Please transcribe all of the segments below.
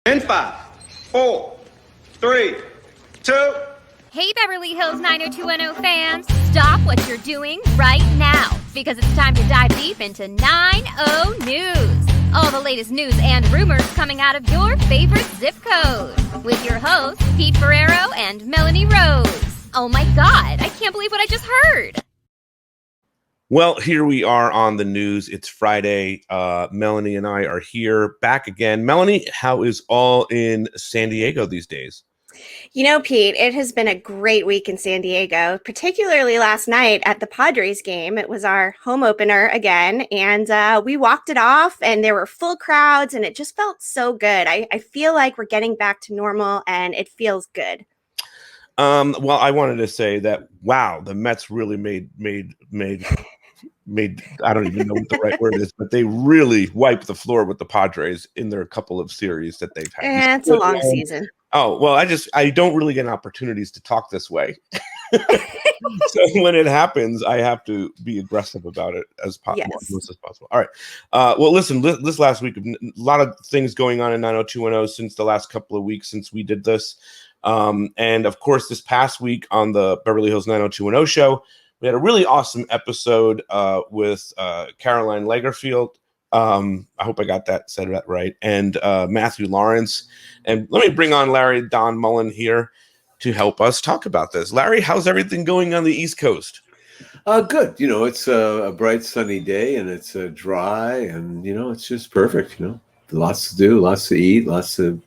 In 5, 4, 3, 2. Hey, Beverly Hills 90210 fans, stop what you're doing right now, because it's time to dive deep into 90 News. All the latest news and rumors coming out of your favorite zip code. With your hosts, Pete Ferriero and Melanie Rose. Oh my God, I can't believe what I just heard. Well, here we are on the news. It's Friday. Melanie and I are here back again. Melanie, how is all in San Diego these days? You know, Pete, it has been a great week in San Diego, particularly last night at the Padres game. It was our home opener again, and we walked it off, and there were full crowds, and it just felt so good. I feel like we're getting back to normal, and it feels good. Well, I wanted to say that, wow, the Mets really made I don't even know what the right word is, but they really wiped the floor with the Padres in their couple of series that they've had. It's a long season. Oh, well, I don't really get opportunities to talk this way. So when it happens, I have to be aggressive about it as much as possible. All right. Well, listen, this last week, a lot of things going on in 90210 since the last couple of weeks since we did this. And of course, this past week on the Beverly Hills 90210 show, we had a really awesome episode with Caroline Lagerfield. I hope I got that said that right. And Matthew Lawrence. And let me bring on Larry Mollin here to help us talk about this. Larry, how's everything going on the East Coast? Good. You know, it's a bright sunny day and it's dry and, you know, it's just perfect. You know, lots to do, lots to eat, lots of,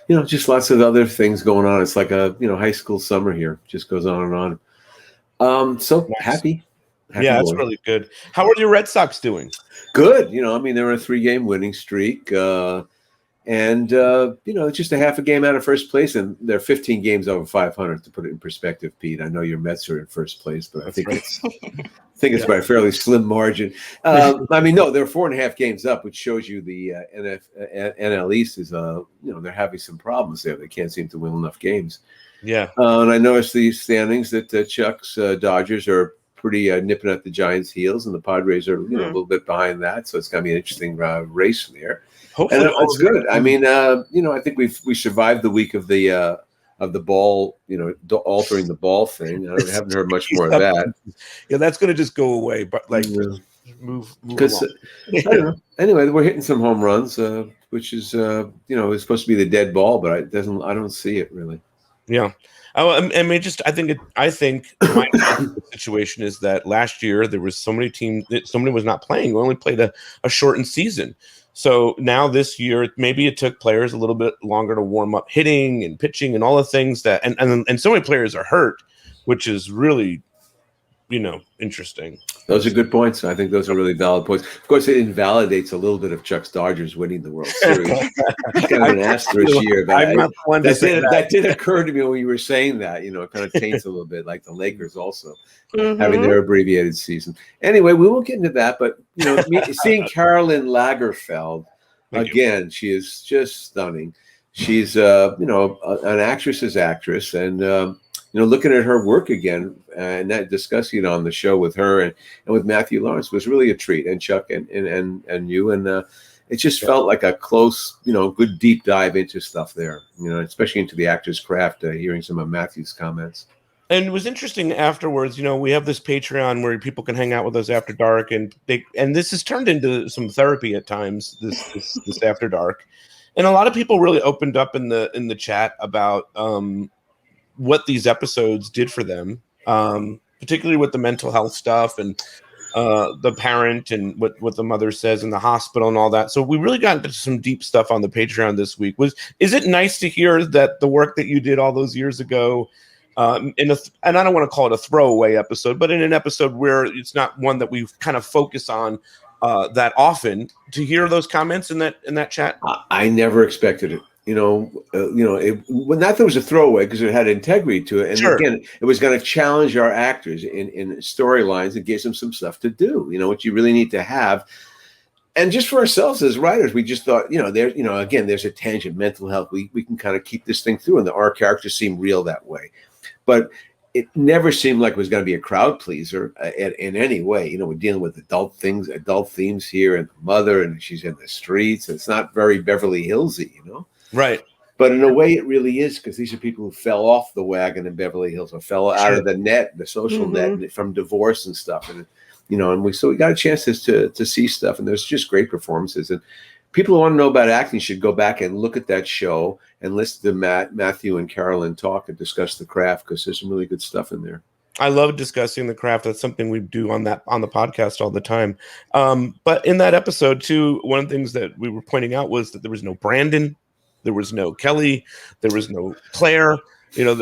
you know, just lots of other things going on. It's like a, you know, high school summer here. Just goes on and on. So nice. Happy. Yeah, that's really good. How are your Red Sox doing? Good. You know, I mean, they're on a 3-game winning streak. And, you know, it's just a half a game out of first place, and they're 15 games over 500, to put it in perspective, Pete. I know your Mets are in first place, but I think it's by a fairly slim margin. I mean, no, they're 4.5 games up, which shows you the NL East is, you know, they're having some problems there. They can't seem to win enough games. Yeah. And I noticed the standings that Chuck's Dodgers are pretty nipping at the Giants' heels, and the Padres are, you know, a little bit behind that. So it's going to be an interesting race there. Hopefully, and it's good. I mean, you know, I think we survived the week of the ball, you know, altering the ball thing. I haven't heard much more of that. Yeah, that's going to just go away. But like, move because I don't know. Anyway, we're hitting some home runs, which is you know, it's supposed to be the dead ball, but I don't see it really. Yeah. I mean, I think my situation is that last year there was so many teams that somebody was not playing. We only played a shortened season. So now this year, maybe it took players a little bit longer to warm up hitting and pitching and all the things that, and so many players are hurt, which is really, you know, interesting. Those are good points. I think those are really valid points. Of course, it invalidates a little bit of Chuck's Dodgers winning the World Series. It's kind of an asterisk here. That did occur to me when you were saying that. You know, it kind of taints a little bit, like the Lakers also having their abbreviated season. Anyway, we won't get into that, but, you know, seeing Caroline Lagerfeld, again, she is just stunning. She's, you know, an actress's actress, and, you know, looking at her work again and that discussing it on the show with her and with Matthew Lawrence was really a treat, and Chuck and you, and it just felt like a close, you know, good deep dive into stuff there, you know, especially into the actor's craft, hearing some of Matthew's comments. And it was interesting afterwards, you know, we have this Patreon where people can hang out with us after dark, and this has turned into some therapy at times, this after dark. And a lot of people really opened up in the chat about what these episodes did for them, particularly with the mental health stuff and the parent and what the mother says in the hospital and all that. So we really got into some deep stuff on the Patreon this week. Is it nice to hear that the work that you did all those years ago, and I don't want to call it a throwaway episode, but in an episode where it's not one that we've kind of focus on that often, to hear those comments in that chat? I never expected it. You know, not that it was a throwaway, because it had integrity to it, and again, it was going to challenge our actors in storylines and give them some stuff to do. You know, what you really need to have, and just for ourselves as writers, we just thought, again, there's a tangent, mental health. We can kind of keep this thing through, and our characters seem real that way. But it never seemed like it was going to be a crowd pleaser in any way. You know, we're dealing with adult themes here, and the mother, and she's in the streets. It's not very Beverly Hillsy, you know? Right. But in a way, it really is, because these are people who fell off the wagon in Beverly Hills, or fell out of the net, the social net, from divorce and stuff. And, you know, and we got a chance to see stuff, and there's just great performances. And people who want to know about acting should go back and look at that show and listen to Matthew and Carolyn talk and discuss the craft, because there's some really good stuff in there. I love discussing the craft. That's something we do on the podcast all the time. But in that episode too, one of the things that we were pointing out was that there was no Brandon, there was no Kelly, there was no Claire. You know,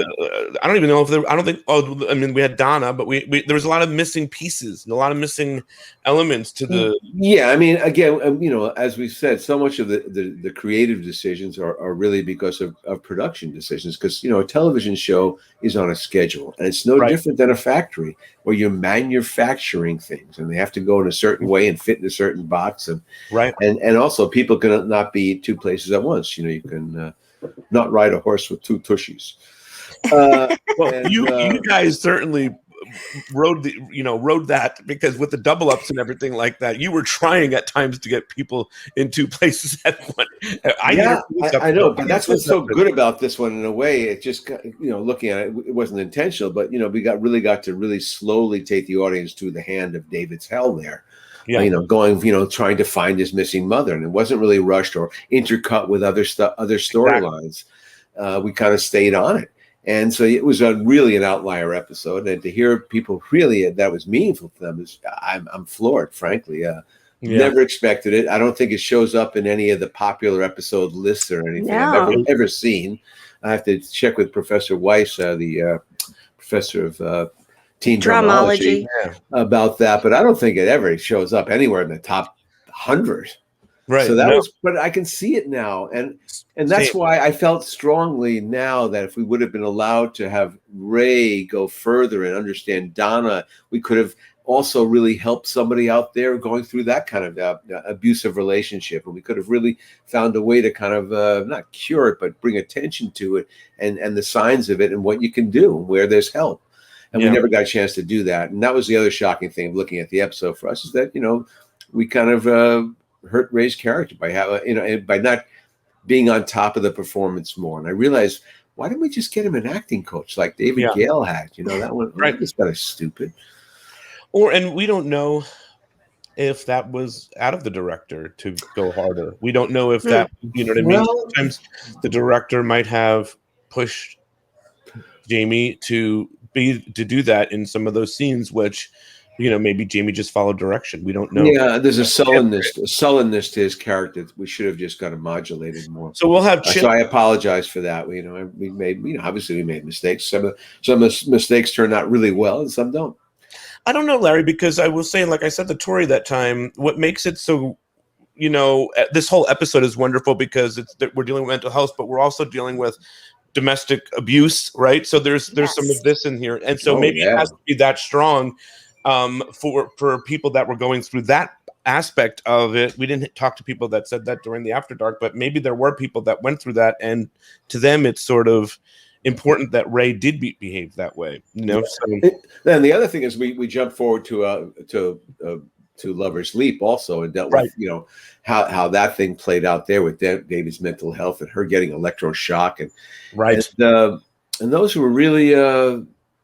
I don't even know if there. I don't think. Oh, I mean, we had Donna, but we there was a lot of missing pieces and a lot of missing elements to the. Yeah, I mean, again, you know, as we said, so much of the creative decisions are really because of production decisions. Because, you know, a television show is on a schedule, and it's no different than a factory where you're manufacturing things, and they have to go in a certain way and fit in a certain box, and and also people can not be two places at once. You know, you can not ride a horse with two tushies. Well, you guys certainly rode that, because with the double ups and everything like that, you were trying at times to get people in two places at once. I know, but that's what's so good about this one. In a way, it just, you know, looking at it, it wasn't intentional, but, you know, we got to really slowly take the audience to the hand of David's hell there. Yeah. You know, going, you know, trying to find his missing mother, and it wasn't really rushed or intercut with other storylines. We kind of stayed on it. And so it was really an outlier episode, and to hear people really that was meaningful to them I'm floored, frankly. Never expected it. I don't think it shows up in any of the popular episode lists or anything I've ever seen. I have to check with Professor Weiss, the professor of teen dramology, about that, but I don't think it ever shows up anywhere in the top 100. Right. So that was, but I can see it now, and that's why I felt strongly now that if we would have been allowed to have Ray go further and understand Donna, we could have also really helped somebody out there going through that kind of abusive relationship, and we could have really found a way to kind of not cure it, but bring attention to it and the signs of it and what you can do where there's help. And we never got a chance to do that, and that was the other shocking thing of looking at the episode for us, is that, you know, we kind of hurt Ray's character by not being on top of the performance more. And I realized, why didn't we just get him an acting coach like David Gale had? You know, that one was kind of stupid. And we don't know if that was out of the director to go harder. We don't know if that, you know what I mean? Sometimes the director might have pushed Jamie to do that in some of those scenes, which, you know, maybe Jamie just followed direction. We don't know. Yeah, there's a sullenness to his character. We should have just got him modulated more. So we'll have. So I apologize for that. You know, we made. You know, obviously we made mistakes. Some mistakes turn out really well, and some don't. I don't know, Larry, because I will say, like I said to Tori that time, what makes it so, you know, this whole episode is wonderful because we're dealing with mental health, but we're also dealing with domestic abuse, right? So there's some of this in here, and so maybe it has to be that strong. For people that were going through that aspect of it. We didn't talk to people that said that during the After Dark, but maybe there were people that went through that, and to them it's sort of important that Ray did behave that way, you know. Then the other thing is we jumped forward to Lover's Leap also, and dealt with, you know, how that thing played out there with David's mental health and her getting electroshock and those who were really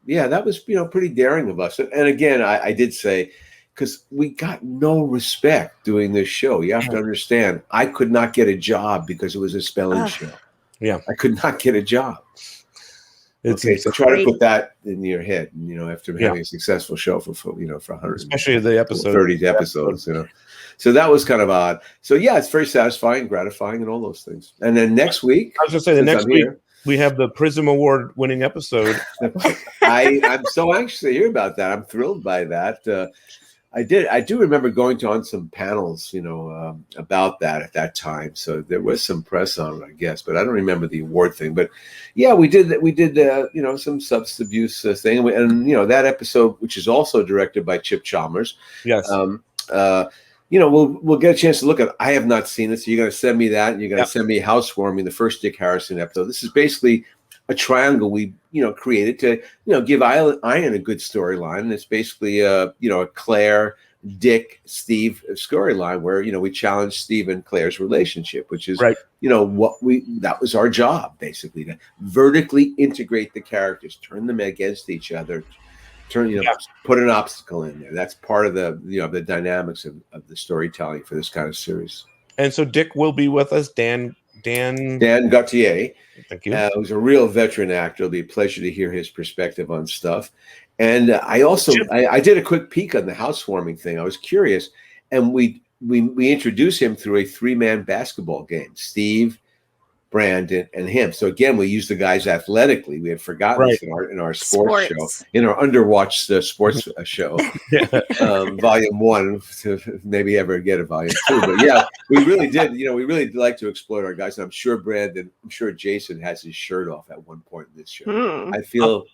that was, you know, pretty daring of us. And again, I did say, because we got no respect doing this show. You have to understand, I could not get a job because it was a spelling show. Yeah, I could not get a job. So try to put that in your head, you know, after having a successful show for 100, especially the episode, 30 episodes, you know. So that was kind of odd. So yeah, it's very satisfying, gratifying, and all those things. And then next week, I was going to say the next week we have the Prism Award winning episode. I'm so anxious to hear about that. I'm thrilled by that. I do remember going on some panels, you know, about that at that time. So there was some press on it, I guess, but I don't remember the award thing. But yeah, we did you know, some substance abuse thing, and you know, that episode, which is also directed by Chip Chalmers. Yes. You know, we'll get a chance to look at it. I have not seen it, so you're going to send me that, and you're going to send me Housewarming, the first Dick Harrison episode. This is basically a triangle we created to give Ian a good storyline. And it's basically a Claire, Dick, Steve storyline where we challenge Steve and Claire's relationship, which is right. That was our job, basically, to vertically integrate the characters, turn them against each other, put an obstacle in there. That's part of the dynamics of the storytelling for this kind of series. And so Dick will be with us, Dan Gautier. Thank you. Who's a real veteran actor. It'll be a pleasure to hear his perspective on stuff. And I also I did a quick peek on the housewarming thing. I was curious, and we introduced him through a 3-man basketball game. Steve, Brandon, and him. So again, we used the guys athletically. We had forgotten this in our sports show, in our underwatched sports show, volume 1, to maybe ever get a volume 2. But yeah, we really did. We really like to exploit our guys. And I'm sure Jason has his shirt off at one point in this show. I feel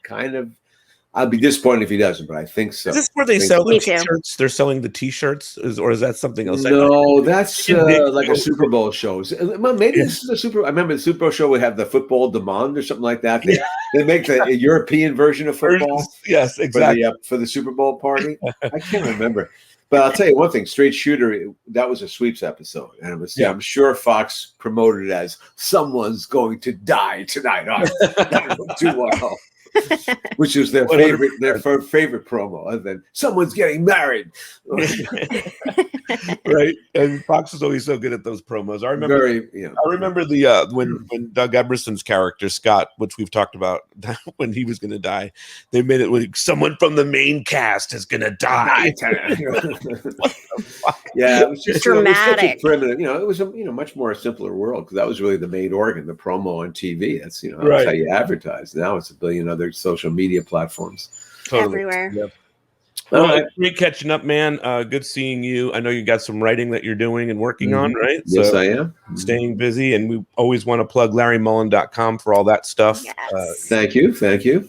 I'll be disappointed if he doesn't, but I think so. Is this where they sell the T-shirts? They're selling the T-shirts, or is that something else? No, that's like a Super Bowl show. Well, maybe this is a Super. I remember the Super Bowl show would have the football demand or something like that. They make the European version of football. Yes, exactly. For the Super Bowl party. I can't remember, but I'll tell you one thing: Straight Shooter. That was a sweeps episode, and it was. I'm sure Fox promoted it as someone's going to die tonight on 90210. Which is their favorite promo, other than someone's getting married. Right. And Fox is always so good at those promos. I remember when Doug Emerson's character, Scott, which we've talked about, when he was going to die, they made it like someone from the main cast is going to die. What the fuck? Yeah, it was just dramatic. It was primitive. It was a much more simpler world, because that was really the main organ, the promo on TV. That's that's how you advertise. Now it's a billion other social media platforms. Everywhere. Yep. Well, great catching up, man. Good seeing you. I know you got some writing that you're doing and working on, right? Yes, I am. Staying busy, and we always want to plug LarryMollin.com for all that stuff. Yes. Thank you.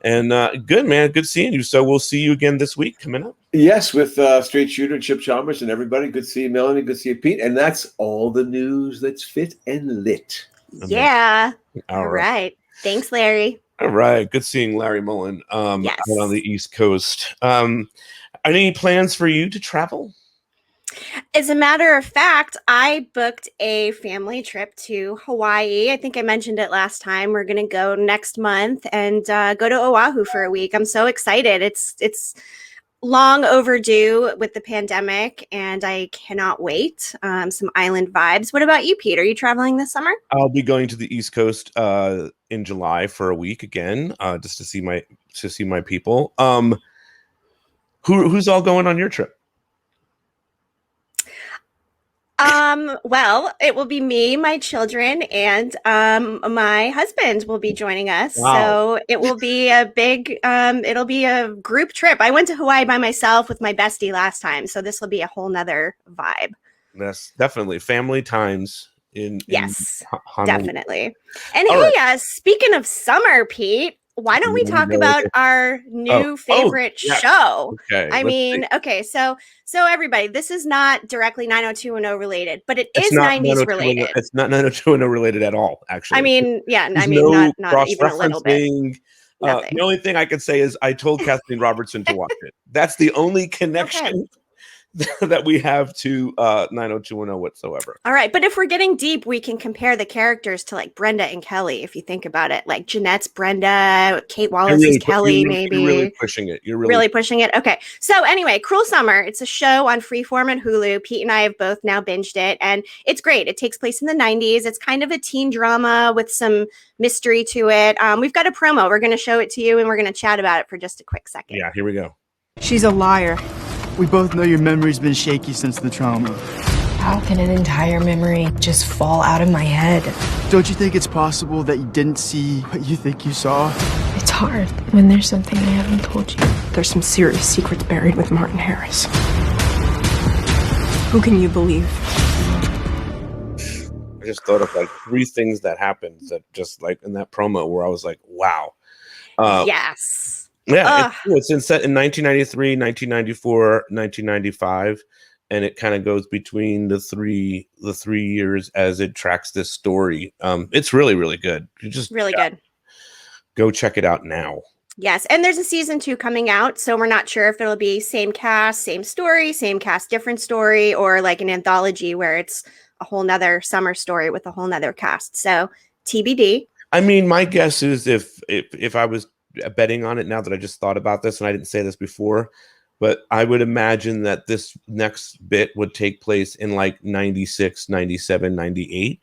And good, man. Good seeing you. So we'll see you again this week coming up. Yes, with Straight Shooter and Chip Chalmers and everybody. Good to see you, Melanie. Good to see you, Pete. And that's all the news that's fit and lit. Yeah. All right. Thanks, Larry. All right. Good seeing Larry Mollin out on the East Coast. Any plans for you to travel? As a matter of fact, I booked a family trip to Hawaii. I think I mentioned it last time. We're going to go next month and go to Oahu for a week. I'm so excited. It's long overdue with the pandemic, and I cannot wait. Some island vibes. What about you, Pete? Are you traveling this summer? I'll be going to the East Coast in July for a week again, just to see my people. Who's all going on your trip? Well, it will be me, my children, and my husband will be joining us. Wow. So it will be a big, it'll be a group trip. I went to Hawaii by myself with my bestie last time, so this will be a whole nother vibe. That's definitely family times Yes, Honolulu. Definitely. And speaking of summer, Pete, why don't we talk about our new favorite show? Okay. So everybody, this is not directly 90210 related, but it is 90s related. It's not 90210 related at all, actually. Not even a little bit. The only thing I could say is I told Kathleen Robertson to watch it. That's the only connection that we have to 90210 whatsoever. All right, but if we're getting deep, we can compare the characters to like Brenda and Kelly, if you think about it. Like Jeanette's Brenda, Kate Wallace is Kelly, maybe. You're really pushing it. You're really pushing it. Okay. So anyway, Cruel Summer. It's a show on Freeform and Hulu. Pete and I have both now binged it, and it's great. It takes place in the 90s. It's kind of a teen drama with some mystery to it. We've got a promo. We're going to show it to you, and we're going to chat about it for just a quick second. Yeah, here we go. She's a liar. We both know your memory's been shaky since the trauma. How can an entire memory just fall out of my head? Don't you think it's possible that you didn't see what you think you saw? It's hard when there's something I haven't told you. There's some serious secrets buried with Martin Harris. Who can you believe? I just thought of like 3 things that happened that just like in that promo where I was like, wow. Yes. Yeah, it's set in 1993, 1994, 1995, and it kind of goes between the three years as it tracks this story. It's really, really good. Really good. go check it out now. Yes, and there's a season 2 coming out, so we're not sure if it'll be same cast, same story, same cast, different story, or like an anthology where it's a whole nother summer story with a whole nother cast. So TBD. I mean, my guess is if I was betting on it now that I just thought about this, and I didn't say this before, but I would imagine that this next bit would take place in like 96, 97, 98.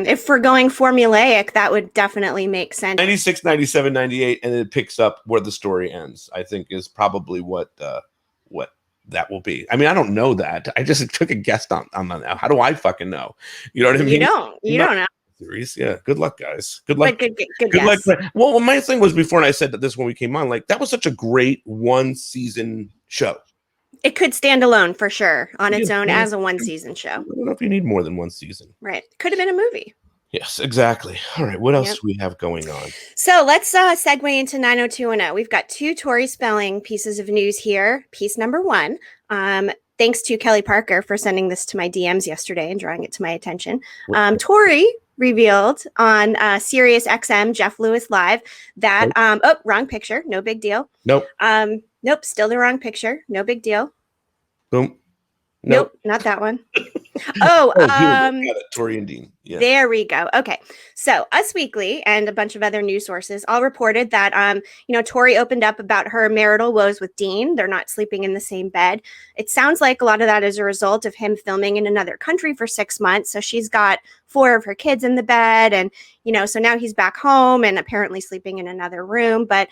If we're going formulaic, that would definitely make sense. 96, 97, 98, and it picks up where the story ends, I think is probably what that will be. I mean, I don't know that. I just took a guess on that. How do I fucking know? You know what I mean? You don't know. Series. Yeah. Good luck, guys. Good luck. Good luck. guess. Well, my thing was before, and I said that this when we came on, like that was such a great one season show. It could stand alone for sure on its own as a one season show. I don't know if you need more than one season. Right. Could have been a movie. Yes, exactly. All right. What else do we have going on? So let's segue into 90210. We've got 2 Tori Spelling pieces of news here. Piece number 1. Thanks to Kelly Parker for sending this to my DMs yesterday and drawing it to my attention. Tori revealed on Sirius XM Jeff Lewis Live that wrong picture, no big deal. Nope. Still the wrong picture, no big deal. Boom. Nope, not that one. Tori and Dean. Yeah. There we go. Okay. So Us Weekly and a bunch of other news sources all reported that, Tori opened up about her marital woes with Dean. They're not sleeping in the same bed. It sounds like a lot of that is a result of him filming in another country for 6 months. So she's got 4 of her kids in the bed and, so now he's back home and apparently sleeping in another room. But,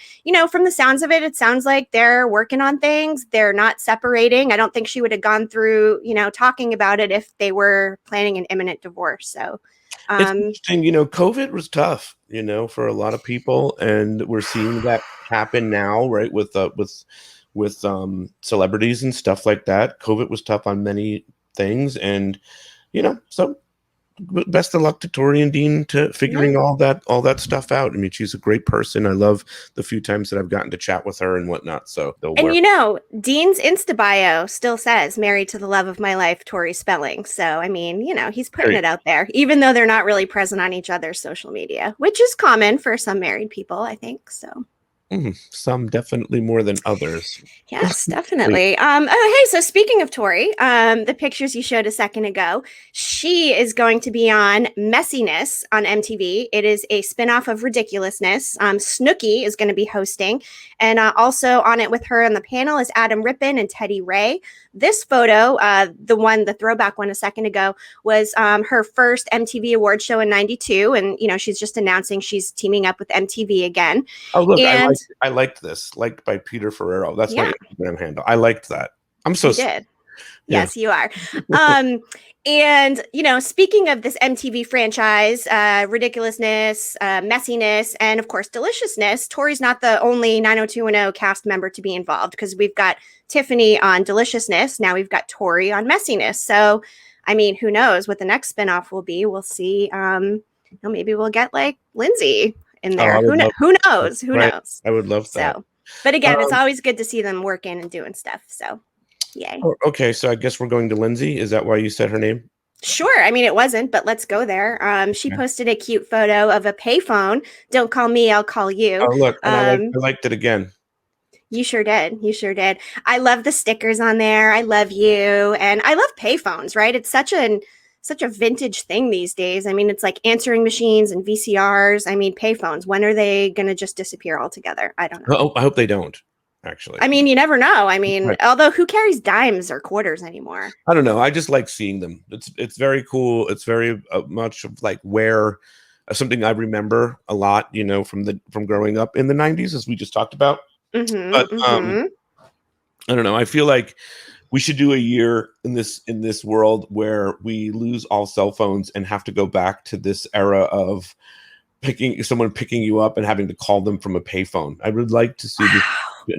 from the sounds of it, it sounds like they're working on things. They're not separating. I don't think she would have gone through, talking about it if they were planning an imminent divorce. So it's interesting, COVID was tough, for a lot of people, and we're seeing that happen now, right? With celebrities and stuff like that. COVID was tough on many things, and so best of luck to Tori and Dean to figuring all that stuff out. I mean, she's a great person. I love the few times that I've gotten to chat with her and whatnot. So Dean's Insta bio still says married to the love of my life, Tori Spelling. So I mean, he's putting it out there, even though they're not really present on each other's social media, which is common for some married people, I think. So some definitely more than others. Yes, definitely. Hey, so speaking of Tori, the pictures you showed a second ago, she is going to be on Messiness on MTV. It is a spinoff of Ridiculousness. Snooki is going to be hosting, and also on it with her on the panel is Adam Rippon and Teddy Ray. This photo, the throwback one a second ago, was her first MTV Awards show in '92, and she's just announcing she's teaming up with MTV again. Oh, look, I liked this, liked by Peter Ferriero. That's my Instagram handle. I liked that. I'm so did. Yes, you are. And, speaking of this MTV franchise, Ridiculousness, Messiness, and of course, Deliciousness, Tori's not the only 90210 cast member to be involved, because we've got Tiffany on Deliciousness. Now we've got Tori on Messiness. So, I mean, who knows what the next spinoff will be? We'll see. Maybe we'll get like Lindsay in there. Who knows? Who knows? I would love that. So, but again, it's always good to see them working and doing stuff. So, yay. Okay, so I guess we're going to Lindsay. Is that why you said her name? Sure. I mean, it wasn't, but let's go there. She posted a cute photo of a payphone. Don't call me, I'll call you. Oh, look, and I liked it again. You sure did. You sure did. I love the stickers on there. I love you. And I love payphones, right? It's such a vintage thing these days. I mean, it's like answering machines and VCRs. I mean, payphones. When are they going to just disappear altogether? I don't know. Oh, I hope they don't, actually. I mean, you never know. I mean, although who carries dimes or quarters anymore? I don't know. I just like seeing them. It's very cool. It's very much of like where something I remember a lot, from growing up in the 90s, as we just talked about. But I don't know. I feel like we should do a year in this world where we lose all cell phones and have to go back to this era of someone picking you up and having to call them from a payphone. I would like to see this.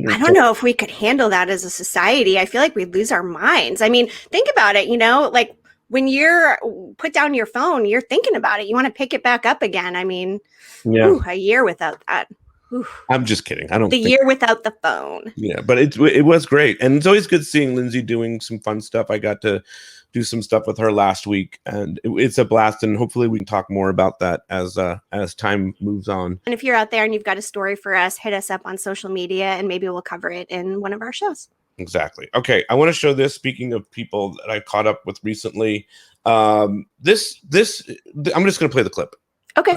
I don't know if we could handle that as a society. I feel like we'd lose our minds. I mean, think about it, like when you're put down your phone, you're thinking about it. You want to pick it back up again. I mean, a year without that. Oof. I'm just kidding. I don't. The year without the phone. Yeah, but it was great, and it's always good seeing Lindsay doing some fun stuff. I got to do some stuff with her last week, and it's a blast. And hopefully we can talk more about that as time moves on. And if you're out there and you've got a story for us, hit us up on social media and maybe we'll cover it in one of our shows. Exactly. Okay, I want to show this. Speaking of people that I caught up with recently, I'm just going to play the clip. Okay,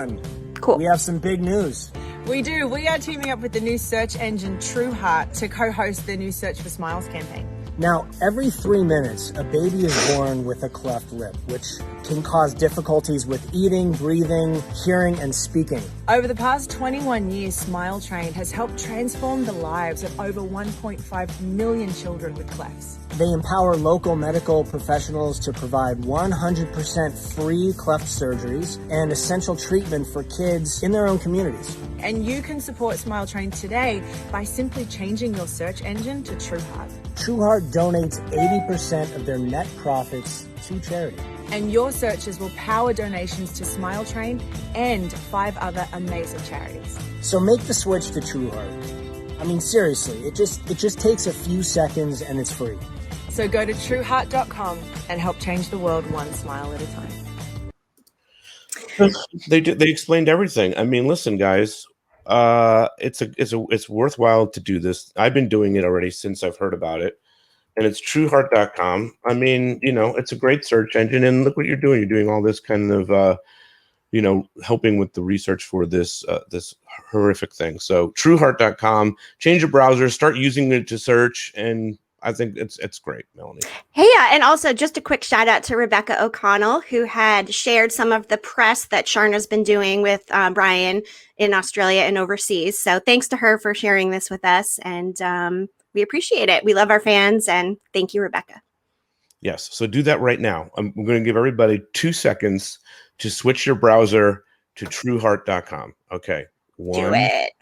cool. We have some big news. We do. We are teaming up with the new search engine TrueHeart to co-host the new Search for Smiles campaign. Now, every 3 minutes, a baby is born with a cleft lip, which can cause difficulties with eating, breathing, hearing, and speaking. Over the past 21 years, Smile Train has helped transform the lives of over 1.5 million children with clefts. They empower local medical professionals to provide 100% free cleft surgeries and essential treatment for kids in their own communities. And you can support Smile Train today by simply changing your search engine to TrueHeart. TrueHeart donates 80% of their net profits to charity. And your searches will power donations to Smile Train and 5 other amazing charities. So make the switch to TrueHeart. I mean, seriously, it just takes a few seconds and it's free. So go to trueheart.com and help change the world one smile at a time. They explained everything. I mean, listen, guys, it's worthwhile to do this. I've been doing it already since I've heard about it, and it's trueheart.com. I mean, it's a great search engine, and look what you're doing. You're doing all this kind of, helping with the research for this horrific thing. So trueheart.com, change your browser, start using it to search, and I think it's great, Melanie. Hey, and also just a quick shout out to Rebecca O'Connell, who had shared some of the press that Sharna's been doing with Brian in Australia and overseas. So thanks to her for sharing this with us, and we appreciate it. We love our fans, and thank you, Rebecca. Yes, so do that right now. I'm going to give everybody 2 seconds to switch your browser to trueheart.com. Okay, 1, Do it.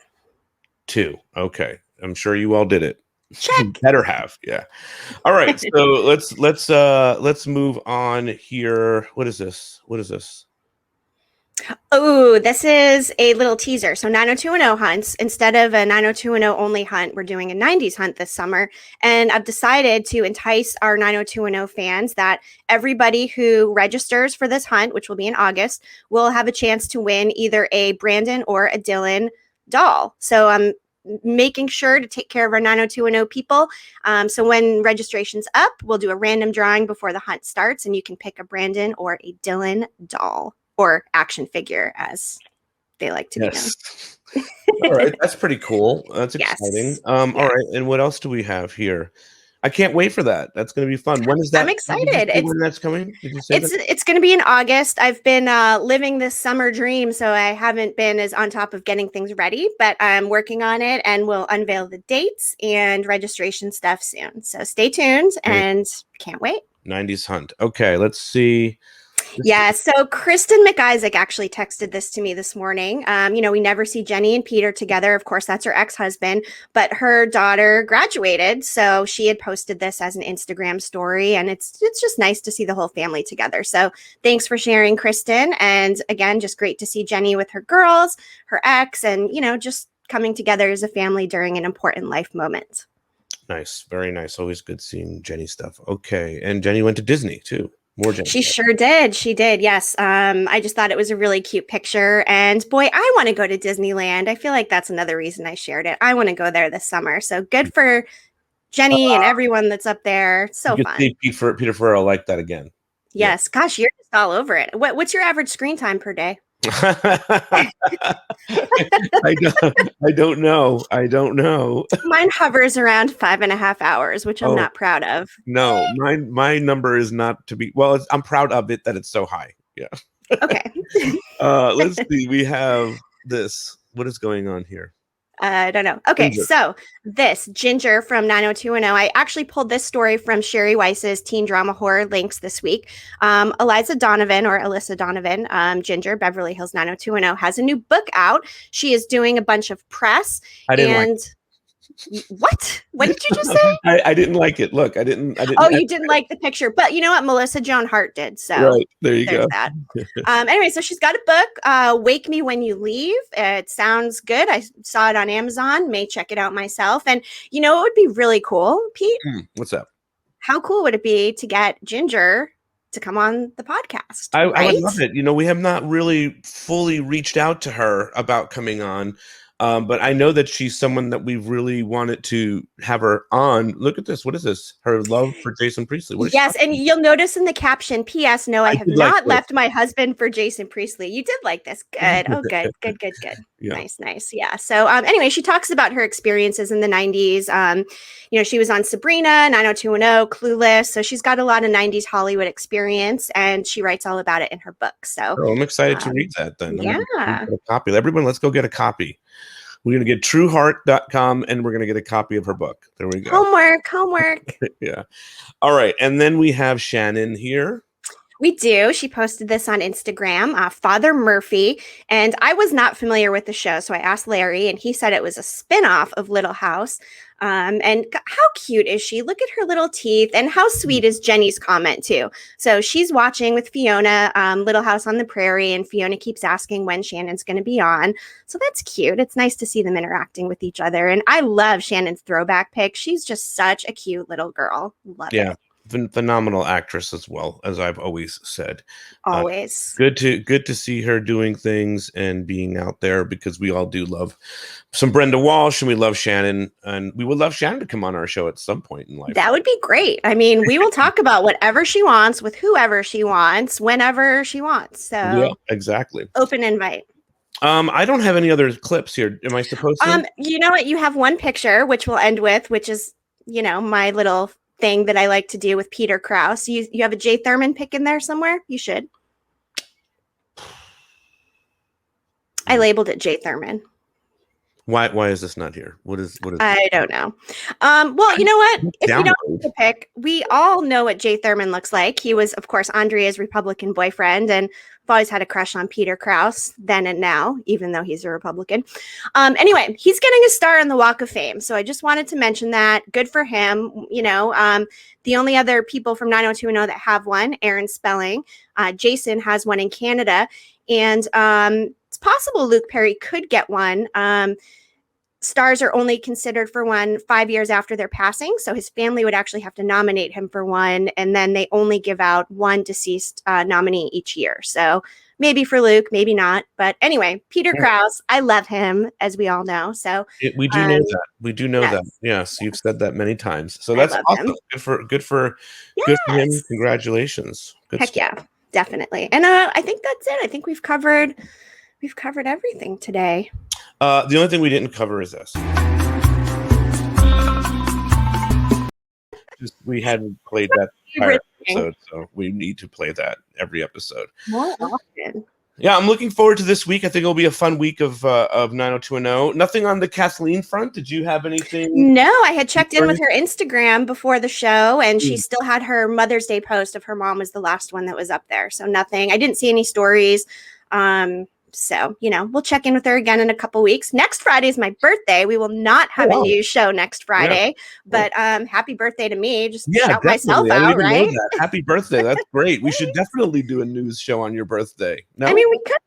2. Okay, I'm sure you all did it. Check. Better have, yeah. All right, so let's move on here. What is this? Oh, this is a little teaser. So 90210 hunts. Instead of a 90210 only hunt, we're doing a 90s hunt this summer. And I've decided to entice our 90210 fans that everybody who registers for this hunt, which will be in August, will have a chance to win either a Brandon or a Dylan doll. So I'm making sure to take care of our 90210 people. So when registration's up, we'll do a random drawing before the hunt starts, and you can pick a Brandon or a Dylan doll, or action figure, as they like to be known. All right, that's pretty cool. That's Yes. exciting. All right, and what else do we have here? I can't wait for that. That's going to be fun. When is that? I'm excited. When that's coming? Did you say It's going to be in August. I've been living this summer dream, so I haven't been as on top of getting things ready, but I'm working on it, and we'll unveil the dates and registration stuff soon. So stay tuned, and can't wait. 90s hunt. Okay, let's see. Yeah, so Kristen McIsaac actually texted this to me this morning. We never see Jenny and Peter together. Of course, that's her ex-husband, but her daughter graduated, so she had posted this as an Instagram story, and it's just nice to see the whole family together. So thanks for sharing, Kristen. And again, just great to see Jenny with her girls, her ex, and, just coming together as a family during an important life moment. Nice. Very nice. Always good seeing Jenny stuff. Okay, and Jenny went to Disney, too. More Jenny She stuff. sure did. She did. Yes. I just thought it was a really cute picture. And boy, I want to go to Disneyland. I feel like that's another reason I shared it. I want to go there this summer. So good for Jenny and everyone that's up there. So you fun. see Peter Ferriero like that again. Yes. Yeah. Gosh, you're just all over it. What's your average screen time per day? I don't know. Mine hovers around 5.5 hours, which I'm not proud of. No, my number is not to be. Well, I'm proud of it that it's so high. Yeah. Okay. Let's see. We have this. What is going on here? I don't know. Okay, Ginger. so this Ginger from 90210. I actually pulled this story from Sherry Weiss's Teen Drama Horror Links this week. Alyssa Donovan, Ginger, Beverly Hills 90210, has a new book out. She is doing a bunch of press. I didn't like What? What did you just say? I didn't like it. Look, I didn't. Oh, you didn't like the picture, but you know what? Melissa Joan Hart did. So right there you go. That. Anyway, so she's got a book, "Wake Me When You Leave." It sounds good. I saw it on Amazon. May check it out myself. And it would be really cool, Pete. What's up? How cool would it be to get Ginger to come on the podcast. I right? would love it. We have not really fully reached out to her about coming on. But I know that she's someone that we've really wanted to have her on. Look at this. What is this? Her love for Jason Priestley. What is Yes, and you'll notice in the caption, P.S. No, I have did like not this. left my husband for Jason Priestley. You did like this. Good. Oh, good. Yeah. Nice. Yeah. So anyway, she talks about her experiences in the 90s. She was on Sabrina, 90210, Clueless. So she's got a lot of 90s Hollywood experience, and she writes all about it in her book. So I'm excited to read that then. Yeah. I'm gonna get a copy. Everyone, let's go get a copy. We're going to get trueheart.com and we're going to get a copy of her book. There we go. Homework. Yeah. All right. And then we have Shannon here. We do. She posted this on Instagram, Father Murphy. And I was not familiar with the show. So I asked Larry, and he said it was a spinoff of Little House. And how cute is she? Look at her little teeth. And how sweet is Jenny's comment, too? So she's watching with Fiona, Little House on the Prairie. And Fiona keeps asking when Shannon's going to be on. So that's cute. It's nice to see them interacting with each other. And I love Shannon's throwback pic. She's just such a cute little girl. Love it. Phenomenal actress as well, as I've always said. Always good to see her doing things and being out there, because we all do love some Brenda Walsh and we love Shannon, and we would love Shannon to come on our show at some point in life. That would be great. I mean, we will talk about whatever she wants with whoever she wants, whenever she wants. So yeah, exactly. Open invite. I don't have any other clips here. Am I supposed to? You know what? You have one picture, which we'll end with, which is, my little thing that I like to do with Peter Krause. You have a Jay Thurman pic in there somewhere? You should. I labeled it Jay Thurman. Why is this not here? What is I don't know. Well, you know what? If you don't have to pick, we all know what Jay Thurman looks like. He was, of course, Andrea's Republican boyfriend, and I've always had a crush on Peter Krause then and now, even though he's a Republican. Anyway, he's getting a star on the Walk of Fame, so I just wanted to mention that. Good for him. The only other people from 90210 that have one, Aaron Spelling, Jason has one in Canada, and it's possible Luke Perry could get one. Stars are only considered for one 5 years after their passing. So his family would actually have to nominate him for one. And then they only give out one deceased nominee each year. So maybe for Luke, maybe not. But anyway, Peter Krause, I love him, as we all know. So we do know that. We do know that. Yes, you've said that many times. So that's awesome. Him. Good for him. Congratulations. Heck yeah, definitely. And I think that's it. I think we've covered everything today. The only thing we didn't cover is this. We hadn't played that entire episode, so we need to play that every episode. More often. Yeah, I'm looking forward to this week. I think it'll be a fun week of 90210. Nothing on the Kathleen front. Did you have anything? No, I had checked in with her Instagram before the show, and she still had her Mother's Day post of her mom was the last one that was up there. So nothing. I didn't see any stories. So, we'll check in with her again in a couple weeks. Next Friday is my birthday. We will not have a new show next Friday, but happy birthday to me. Just shout myself out, right? Happy birthday. That's great. We should definitely do a news show on your birthday. No? I mean, we could.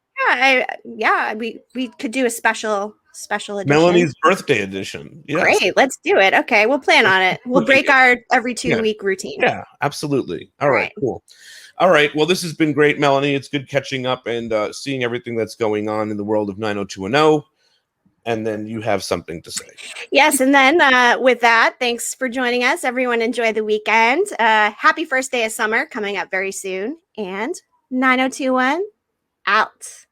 We could do a special edition. Melanie's birthday edition. Yes. Great. Let's do it. Okay. We'll plan on it. We'll break our every 2 week routine. Yeah, absolutely. All right. Cool. All right. Well, this has been great, Melanie. It's good catching up and seeing everything that's going on in the world of 90210. And then you have something to say. Yes. And then with that, thanks for joining us. Everyone enjoy the weekend. Happy first day of summer coming up very soon. And 90210 out.